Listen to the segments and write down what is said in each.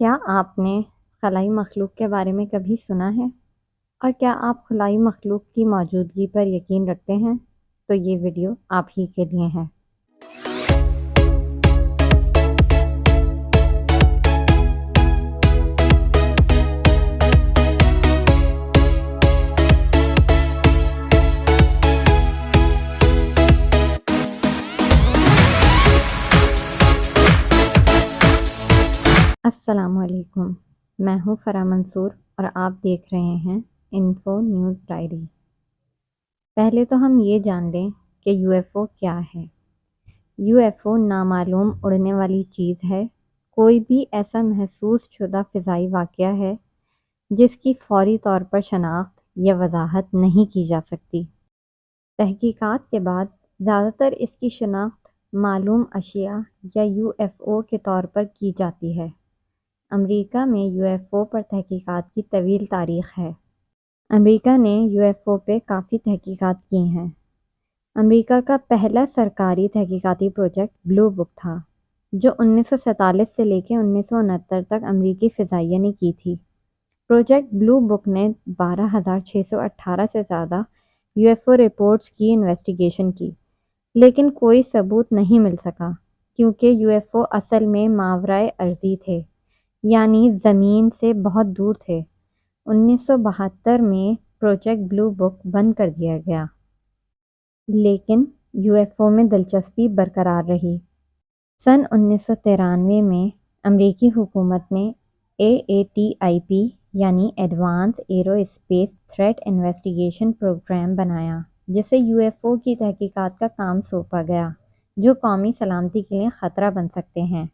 کیا آپ نے خلائی مخلوق کے بارے میں کبھی سنا ہے؟ اور کیا آپ خلائی مخلوق کی موجودگی پر یقین رکھتے ہیں؟ تو یہ ویڈیو آپ ہی کے لیے ہے۔ السلام علیکم، میں ہوں فرا منصور اور آپ دیکھ رہے ہیں انفو نیوز ڈائری۔ پہلے تو ہم یہ جان لیں کہ یو ایف او کیا ہے۔ یو ایف او نامعلوم اڑنے والی چیز ہے، کوئی بھی ایسا محسوس شدہ فضائی واقعہ ہے جس کی فوری طور پر شناخت یا وضاحت نہیں کی جا سکتی۔ تحقیقات کے بعد زیادہ تر اس کی شناخت معلوم اشیاء یا یو ایف او کے طور پر کی جاتی ہے۔ امریکہ میں یو ایف او پر تحقیقات کی طویل تاریخ ہے۔ امریکہ نے یو ایف او پہ کافی تحقیقات کی ہیں۔ امریکہ کا پہلا سرکاری تحقیقاتی پروجیکٹ بلو بک تھا، جو 1947 سے لے کے 1969 تک امریکی فضائیہ نے کی تھی۔ پروجیکٹ بلو بک نے 12,618 سے زیادہ یو ایف او رپورٹس کی انویسٹیگیشن کی، لیکن کوئی ثبوت نہیں مل سکا کیونکہ یو ایف او اصل میں ماورائے ارضی تھے، یعنی زمین سے بہت دور تھے۔ 1972 میں پروجیکٹ بلو بک بند کر دیا گیا، لیکن یو ایف او میں دلچسپی برقرار رہی۔ سن 1993 میں امریکی حکومت نے AATIP یعنی advance aerospace threat investigation programme بنایا، جسے یو ایف او کی تحقیقات کا کام سونپا گیا جو قومی سلامتی کے لیے خطرہ بن سکتے ہیں۔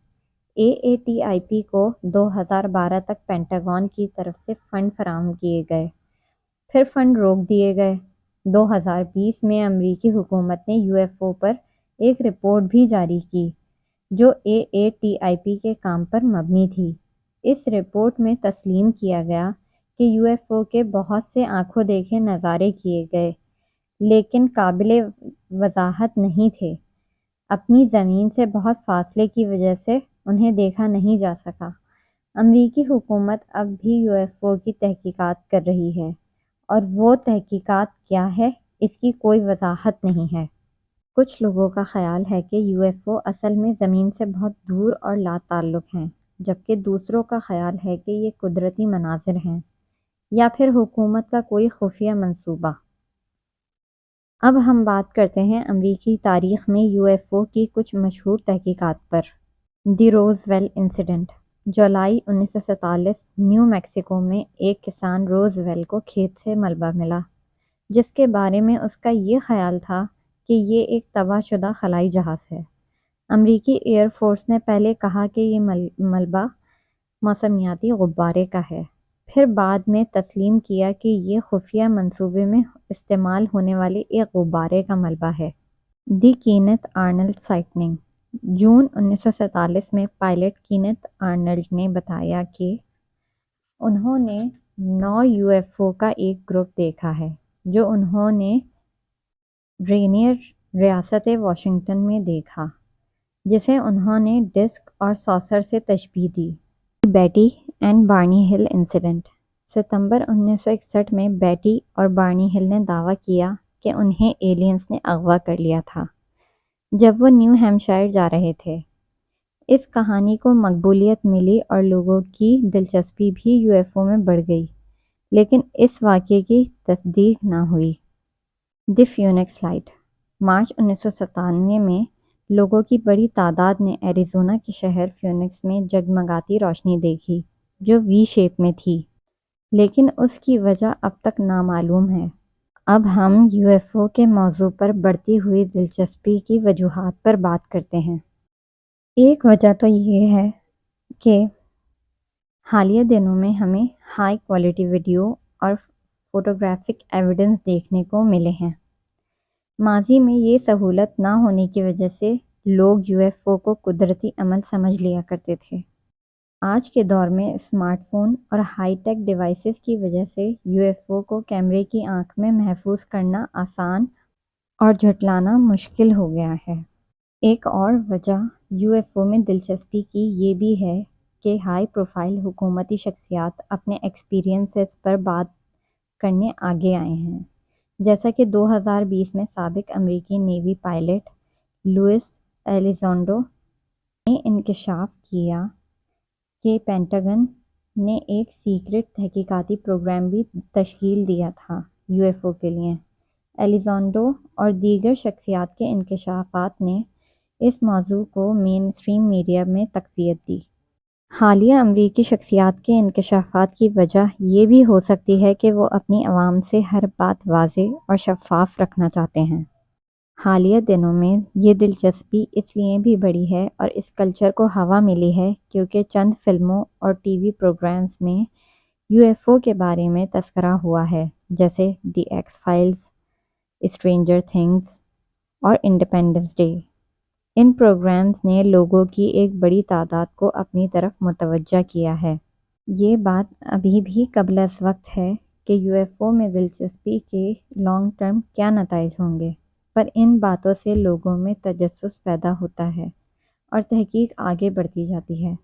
AATIP کو 2012 تک پینٹاگون کی طرف سے فنڈ فراہم کیے گئے، پھر فنڈ روک دیے گئے۔ 2020 میں امریکی حکومت نے یو ایف او پر ایک رپورٹ بھی جاری کی جو AATIP کے کام پر مبنی تھی۔ اس رپورٹ میں تسلیم کیا گیا کہ یو ایف او کے بہت سے آنکھوں دیکھے نظارے کیے گئے، لیکن قابل وضاحت نہیں تھے۔ اپنی زمین سے بہت فاصلے کی وجہ سے انہیں دیکھا نہیں جا سکا۔ امریکی حکومت اب بھی یو ایف او کی تحقیقات کر رہی ہے، اور وہ تحقیقات کیا ہے اس کی کوئی وضاحت نہیں ہے۔ کچھ لوگوں کا خیال ہے کہ یو ایف او اصل میں زمین سے بہت دور اور لا تعلق ہیں، جبکہ دوسروں کا خیال ہے کہ یہ قدرتی مناظر ہیں یا پھر حکومت کا کوئی خفیہ منصوبہ۔ اب ہم بات کرتے ہیں امریکی تاریخ میں یو ایف او کی کچھ مشہور تحقیقات پر۔ دی روز ویل انسیڈنٹ۔ جولائی 1947 نیو میکسیکو میں ایک کسان روز ویل کو کھیت سے ملبہ ملا، جس کے بارے میں اس کا یہ خیال تھا کہ یہ ایک تباہ شدہ خلائی جہاز ہے۔ امریکی ایئر فورس نے پہلے کہا کہ یہ ملبہ موسمیاتی غبارے کا ہے، پھر بعد میں تسلیم کیا کہ یہ خفیہ منصوبے میں استعمال ہونے والے ایک غبارے کا ملبہ ہے۔ دی کینتھ آرنلڈ سائٹنگ۔ جون 1947 میں پائلٹ کینتھ آرنلڈ نے بتایا کہ انہوں نے 9 یو ایف او کا ایک گروپ دیکھا ہے جو انہوں نے رینیئر ریاست واشنگٹن میں دیکھا، جسے انہوں نے ڈسک اور ساسر سے تشبیہ دی۔ بیٹی اینڈ بارنی ہل انسیڈنٹ۔ ستمبر 1961 میں بیٹی اور بارنی ہل نے دعویٰ کیا کہ انہیں ایلینز نے اغوا کر لیا تھا جب وہ نیو ہیمپشائر جا رہے تھے۔ اس کہانی کو مقبولیت ملی اور لوگوں کی دلچسپی بھی یو ایف او میں بڑھ گئی، لیکن اس واقعے کی تصدیق نہ ہوئی۔ دی فینکس لائٹ۔ مارچ 1997 میں لوگوں کی بڑی تعداد نے ایریزونا کے شہر فینکس میں جگمگاتی روشنی دیکھی جو وی شیپ میں تھی، لیکن اس کی وجہ اب تک نامعلوم ہے۔ اب ہم یو ایف او کے موضوع پر بڑھتی ہوئی دلچسپی کی وجوہات پر بات کرتے ہیں۔ ایک وجہ تو یہ ہے کہ حالیہ دنوں میں ہمیں ہائی کوالٹی ویڈیو اور فوٹوگرافک ایویڈنس دیکھنے کو ملے ہیں۔ ماضی میں یہ سہولت نہ ہونے کی وجہ سے لوگ یو ایف او کو قدرتی عمل سمجھ لیا کرتے تھے۔ آج کے دور میں اسمارٹ فون اور ہائی ٹیک ڈیوائسز کی وجہ سے یو ایف او کو کیمرے کی آنکھ میں محفوظ کرنا آسان اور جھٹلانا مشکل ہو گیا ہے۔ ایک اور وجہ یو ایف او میں دلچسپی کی یہ بھی ہے کہ ہائی پروفائل حکومتی شخصیات اپنے ایکسپیرینسز پر بات کرنے آگے آئے ہیں، جیسا کہ 2020 میں سابق امریکی نیوی پائلٹ لوئس ایلیزونڈو نے انکشاف کیا کہ پینٹاگن نے ایک سیکرٹ تحقیقاتی پروگرام بھی تشکیل دیا تھا یو ایف او کے لیے۔ ایلیزونڈو اور دیگر شخصیات کے انکشافات نے اس موضوع کو مین اسٹریم میڈیا میں تقویت دی۔ حالیہ امریکی شخصیات کے انکشافات کی وجہ یہ بھی ہو سکتی ہے کہ وہ اپنی عوام سے ہر بات واضح اور شفاف رکھنا چاہتے ہیں۔ حالیہ دنوں میں یہ دلچسپی اس لیے بھی بڑھی ہے اور اس کلچر کو ہوا ملی ہے کیونکہ چند فلموں اور ٹی وی پروگرامز میں یو ایف او کے بارے میں تذکرہ ہوا ہے، جیسے دی ایکس فائلز، اسٹرینجر تھنگز اور انڈیپینڈنس ڈے۔ ان پروگرامز نے لوگوں کی ایک بڑی تعداد کو اپنی طرف متوجہ کیا ہے۔ یہ بات ابھی بھی قبل از وقت ہے کہ یو ایف او میں دلچسپی کے لانگ ٹرم کیا نتائج ہوں گے، پر ان باتوں سے لوگوں میں تجسس پیدا ہوتا ہے اور تحقیق آگے بڑھتی جاتی ہے۔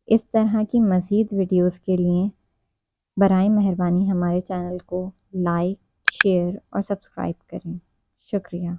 اس طرح کی مزید ویڈیوز کے لیے برائے مہربانی ہمارے چینل کو لائک، شیئر اور سبسکرائب کریں۔ شکریہ۔